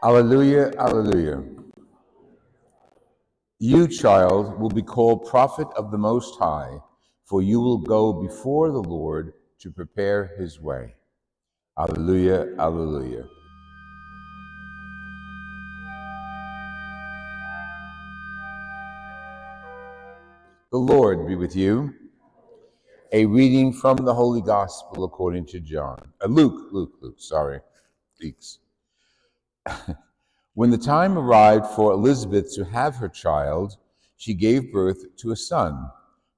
Alleluia, alleluia. You, child, will be called prophet of the Most High, for you will go before the Lord to prepare his way. Alleluia, alleluia. The Lord be with you. A reading from the Holy Gospel according to John. Luke, sorry. Leaks. When the time arrived for Elizabeth to have her child, she gave birth to a son.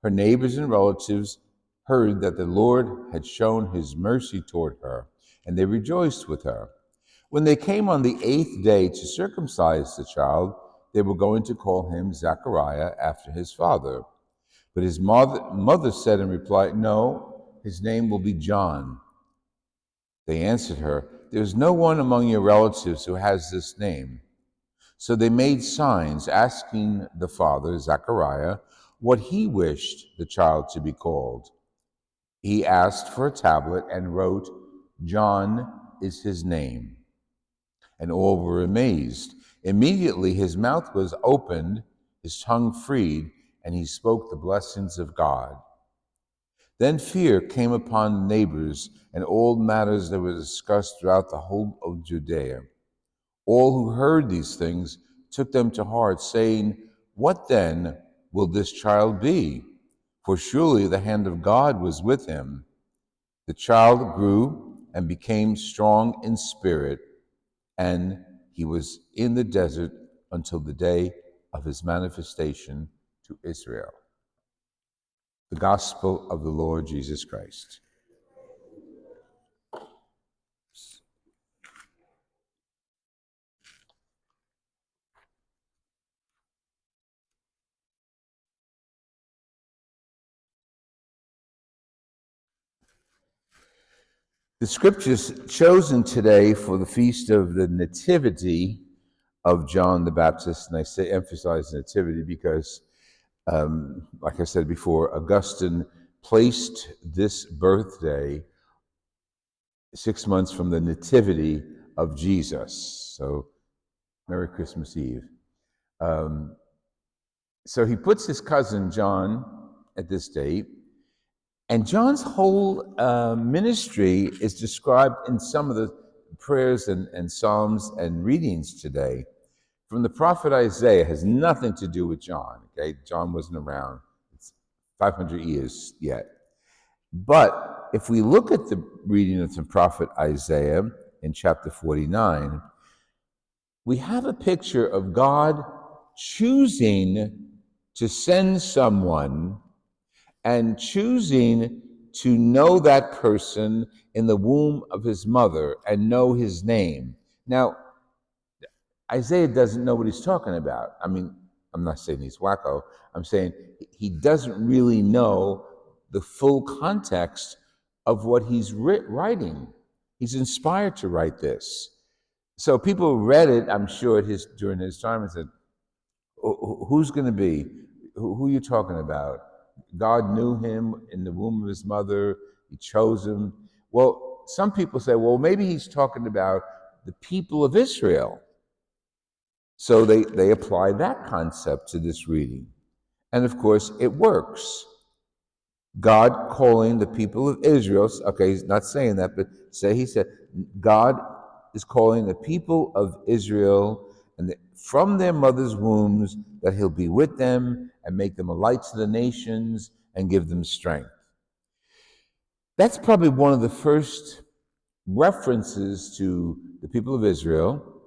Her neighbors and relatives heard that the Lord had shown his mercy toward her, and they rejoiced with her. When they came on the 8th day to circumcise the child, they were going to call him Zechariah after his father. But his mother said in reply, "No, his name will be John." They answered her, "There is no one among your relatives who has this name." So they made signs asking the father, Zechariah, what he wished the child to be called. He asked for a tablet and wrote, "John is his name." And all were amazed. Immediately his mouth was opened, his tongue freed, and he spoke the blessings of God. Then fear came upon the neighbors, and all matters that were discussed throughout the whole of Judea. All who heard these things took them to heart, saying, "What then will this child be? For surely the hand of God was with him." The child grew and became strong in spirit, and he was in the desert until the day of his manifestation to Israel. The Gospel of the Lord Jesus Christ. The scriptures chosen today for the feast of the Nativity of John the Baptist, and I say emphasize nativity because, like I said before, Augustine placed this birthday 6 months from the Nativity of Jesus. So, Merry Christmas Eve. So he puts his cousin John at this date, and John's whole ministry is described in some of the prayers and psalms and readings today. From the prophet Isaiah, has nothing to do with John. Okay, John wasn't around. It's 500 years yet. But if we look at the reading of the prophet Isaiah in chapter 49, we have a picture of God choosing to send someone and choosing to know that person in the womb of his mother and know his name. Now, Isaiah doesn't know what he's talking about. I mean, I'm not saying he's wacko. I'm saying he doesn't really know the full context of what he's writing. He's inspired to write this. So people read it, I'm sure, during his time and said, "Who's going to be? Who are you talking about? God knew him in the womb of his mother. He chose him." Well, some people say, well, maybe he's talking about the people of Israel. So they apply that concept to this reading. And of course, it works. God calling the people of Israel, okay, he's not saying that, but he said, God is calling the people of Israel and from their mother's wombs, that he'll be with them and make them a light to the nations and give them strength. That's probably one of the first references to the people of Israel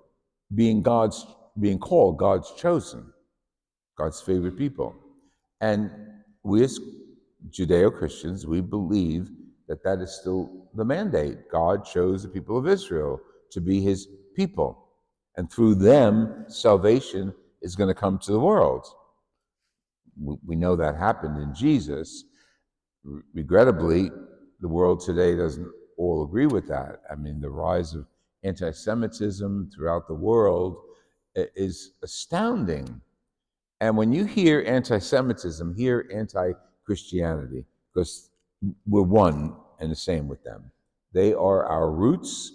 being called God's chosen, God's favorite people. And we as Judeo-Christians, we believe that that is still the mandate. God chose the people of Israel to be his people. And through them, salvation is going to come to the world. We know that happened in Jesus. Regrettably, the world today doesn't all agree with that. I mean, the rise of anti-Semitism throughout the world is astounding. And when you hear anti-Semitism, hear anti-Christianity, because we're one and the same with them. They are our roots,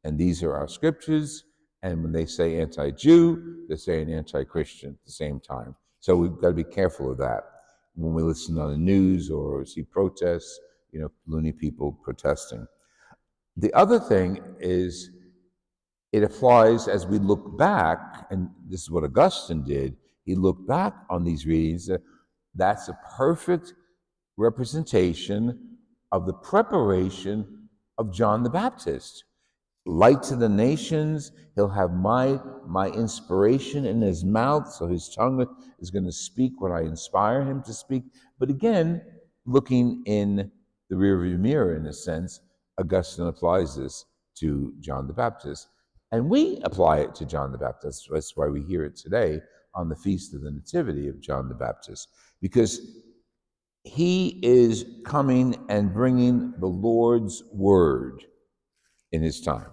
and these are our scriptures. And when they say anti-Jew, they're saying anti-Christian at the same time. So we've got to be careful of that when we listen on the news or see protests, loony people protesting. The other thing is it applies as we look back, and this is what Augustine did. He looked back on these readings. That's a perfect representation of the preparation of John the Baptist. Light to the nations, he'll have my inspiration in his mouth, so his tongue is going to speak what I inspire him to speak. But again, looking in the rearview mirror, in a sense, Augustine applies this to John the Baptist. And we apply it to John the Baptist. That's why we hear it today on the Feast of the Nativity of John the Baptist, because he is coming and bringing the Lord's word in his time.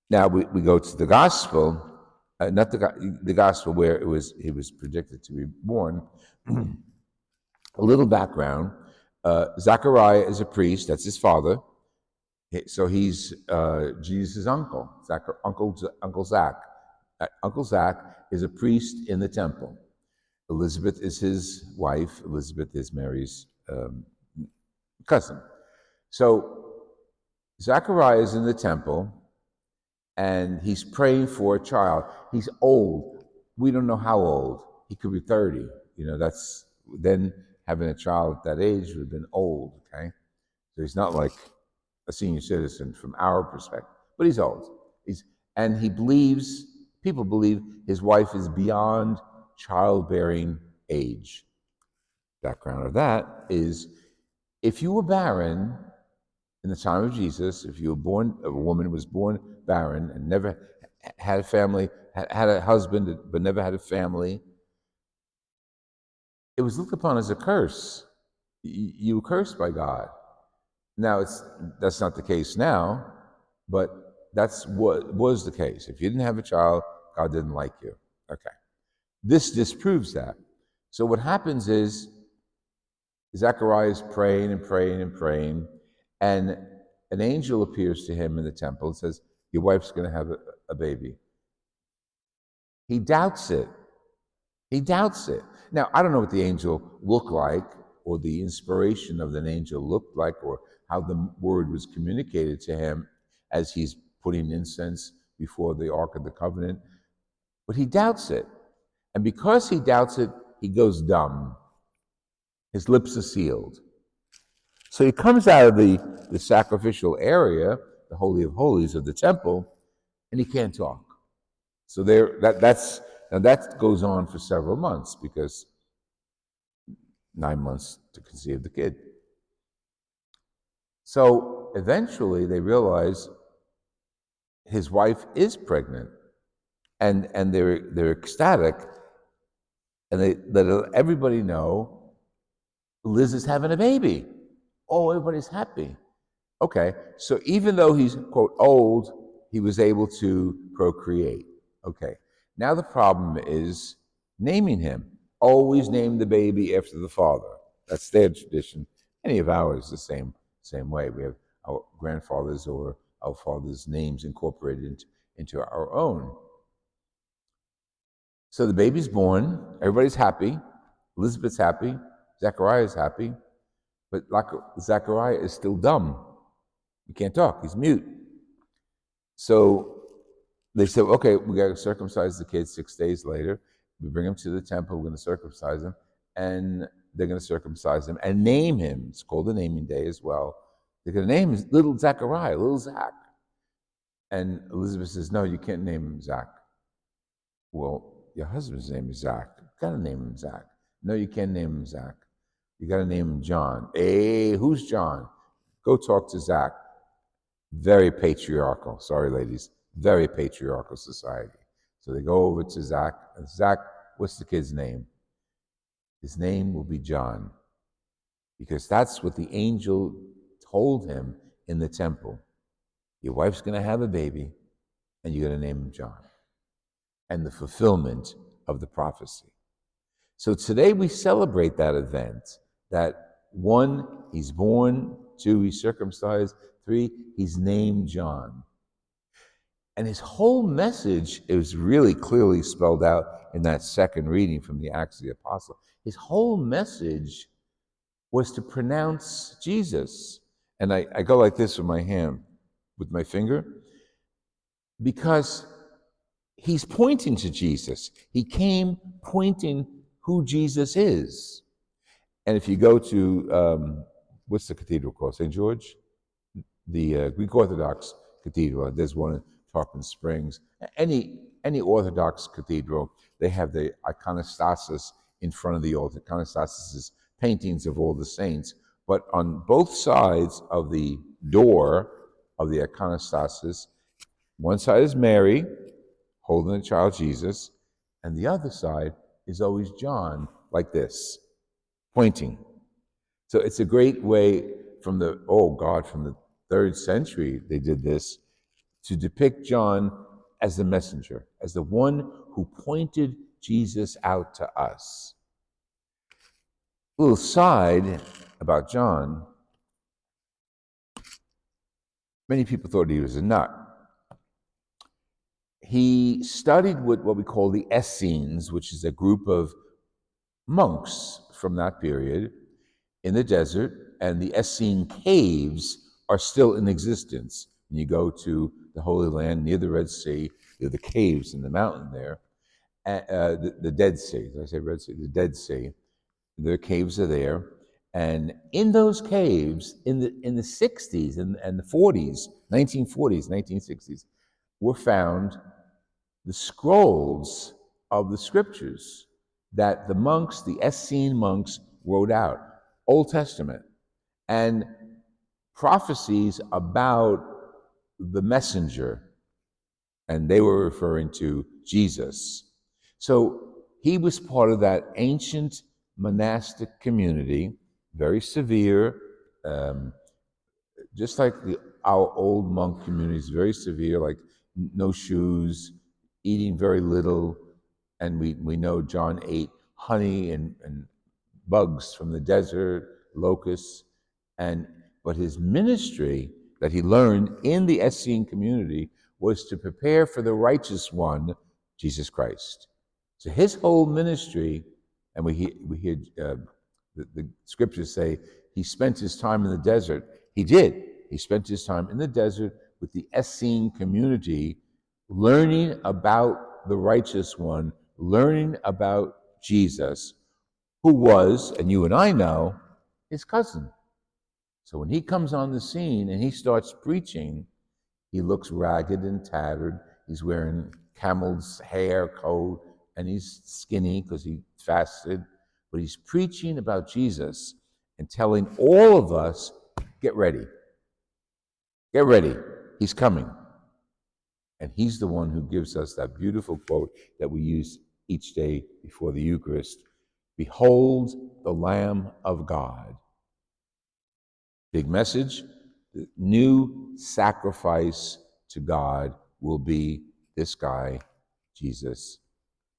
Now we go to the gospel, not the gospel where he was predicted to be born. A little background: Zechariah is a priest. That's his father. So he's Jesus' uncle, Uncle Zach. Uncle Zach is a priest in the temple. Elizabeth is his wife. Elizabeth is Mary's cousin. So Zechariah is in the temple, and he's praying for a child. He's old. We don't know how old. He could be 30. That's then having a child at that age would have been old, okay? So he's not like a senior citizen from our perspective, but he's old. And people believe his wife is beyond childbearing age. Background of that is, if you were barren in the time of Jesus, if a woman was born barren and never had a family, had a husband but never had a family, it was looked upon as a curse. You were cursed by God. Now that's not the case now, but that's what was the case. If you didn't have a child, God didn't like you. Okay. This disproves that. So what happens is Zechariah is praying and praying and praying, and an angel appears to him in the temple and says, your wife's going to have a baby. He doubts it. He doubts it. Now, I don't know what the angel looked like, or the inspiration of the angel looked like, or how the word was communicated to him as he's putting incense before the Ark of the Covenant. But he doubts it. And because he doubts it, he goes dumb. His lips are sealed. So he comes out of the sacrificial area, the Holy of Holies of the temple, and he can't talk. So that goes on for several months, because 9 months to conceive the kid. So eventually they realize his wife is pregnant, and they're ecstatic, and they let everybody know Liz is having a baby. Oh, everybody's happy. Okay, so even though he's, quote, old, he was able to procreate. Okay, now the problem is naming him. Always name the baby after the father. That's their tradition. Any of ours the same way. We have our grandfathers or our fathers' names incorporated into our own. So the baby's born. Everybody's happy. Elizabeth's happy. Zechariah's happy. But Zechariah is still dumb. He can't talk. He's mute. So they said, okay, we got to circumcise the kid 6 days later. We bring him to the temple. We're going to circumcise him. And they're going to circumcise him and name him. It's called the naming day as well. They're going to name him little Zechariah, little Zach. And Elizabeth says, no, you can't name him Zach. Well, your husband's name is Zach. You got to name him Zach. No, you can't name him Zach. You got to name him John. Hey, who's John? Go talk to Zach. Very patriarchal. Sorry, ladies. Very patriarchal society. So they go over to Zach. And Zach, what's the kid's name? His name will be John, because that's what the angel told him in the temple. Your wife's going to have a baby, and you're going to name him John. And the fulfillment of the prophecy. So today we celebrate that event, that one, he's born, two, he's circumcised, three, he's named John. And his whole message is really clearly spelled out in that second reading from the Acts of the Apostle. His whole message was to pronounce Jesus. And I go like this with my hand, with my finger, because he's pointing to Jesus. He came pointing who Jesus is. And if you go to, what's the cathedral called? St. George? The Greek Orthodox cathedral. There's one in Tarpon Springs. Any Orthodox cathedral, they have the iconostasis in front of the altar. Iconostasis is paintings of all the saints. But on both sides of the door of the iconostasis, one side is Mary, holding the child Jesus, and the other side is always John, like this, pointing. So it's a great way from the 3rd century, they did this, to depict John as the messenger, as the one who pointed Jesus out to us. A little side about John, many people thought he was a nut. He studied with what we call the Essenes, which is a group of monks from that period in the desert, and the Essene caves are still in existence. When you go to the Holy Land near the Red Sea, there are the caves in the mountain there, the Dead Sea. Did I say Red Sea? The Dead Sea. The caves are there, and in those caves, in the 60s and the 40s, 1940s, 1960s, were found the scrolls of the scriptures that the monks, the Essene monks, wrote out, Old Testament, and prophecies about the messenger, and they were referring to Jesus. So he was part of that ancient monastic community, very severe, just like our old monk communities, very severe, like no shoes, eating very little, and we know John ate honey and bugs from the desert, locusts, but his ministry that he learned in the Essene community was to prepare for the righteous one, Jesus Christ. So his whole ministry, and we hear the scriptures say he spent his time in the desert. He did. He spent his time in the desert with the Essene community, learning about the righteous one, learning about Jesus, who was, and you and I know, his cousin. So when he comes on the scene and he starts preaching, he looks ragged and tattered. He's wearing camel's hair coat, and he's skinny because he fasted. But he's preaching about Jesus and telling all of us, get ready. Get ready. He's coming. And he's the one who gives us that beautiful quote that we use each day before the Eucharist. Behold the Lamb of God. Big message. The new sacrifice to God will be this guy, Jesus,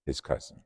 his cousin.